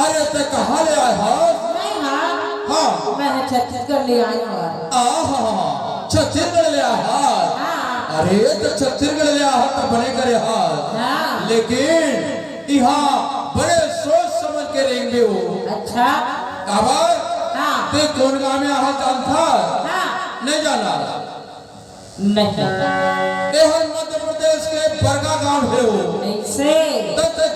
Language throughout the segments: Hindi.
अरे ते कहाँ ले आए हाँ? हाँ मैं छत्तीसगढ़ ले आई हूँ। छत्तीसगढ़ ले आए हाँ? अरे तो छत्तीसगढ़ ले आया तो बने करे हाँ, लेकिन यहाँ बड़े सोच समझ के रहेंगे वो। अच्छा खबर ते कौन गाँव में आया जानता? नहीं जाना? नहीं मध्य प्रदेश के बरगा गांव है वो। ऐसे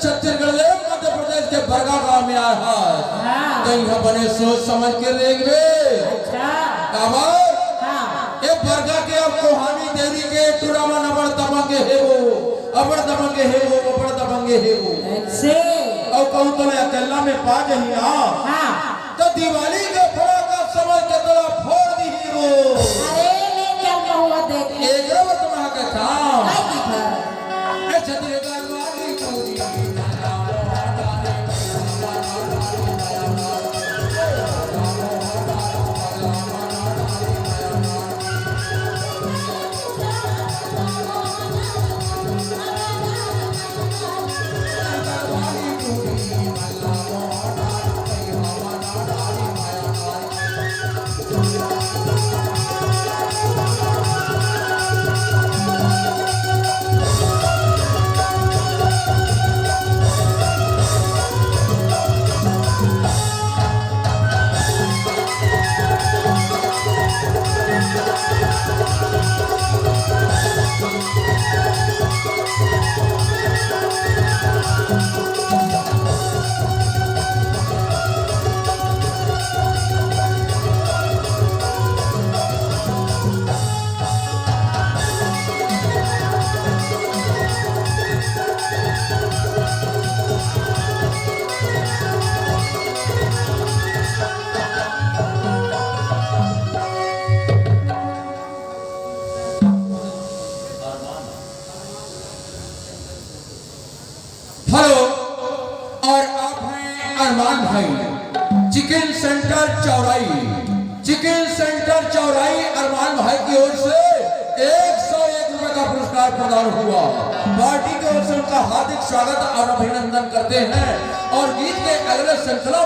छत्तीसगढ़ ले मध्य प्रदेश के बरगा गांव में आया है। तो यहाँ बने सोच समझ के रहेंगे। खबर ये बरगा के अब कोहानी देरी के टुरामा नबर दबंगे है वो, अबड़ दबंगे है वो, अबड़ दबंगे है वो। ऐसे और कहूँ तो मैं अकेला में पा गई ना तो दिवाली के फड़ाका समझ के तोला फोड़ दी ही वो। अरे ले क्या हुआ देख ले। एक रबर तुम्हारा का काम काय की था? ऐसे दिलेगा वाली कोई हेलो और आप हैं अरमान भाई चिकन सेंटर चौराई। चिकन सेंटर चौराई अरमान भाई की ओर से 101 रुपए का पुरस्कार प्रदान हुआ। पार्टी की ओर से उनका हार्दिक स्वागत और अभिनंदन करते हैं और गीत के अगले श्रृंखला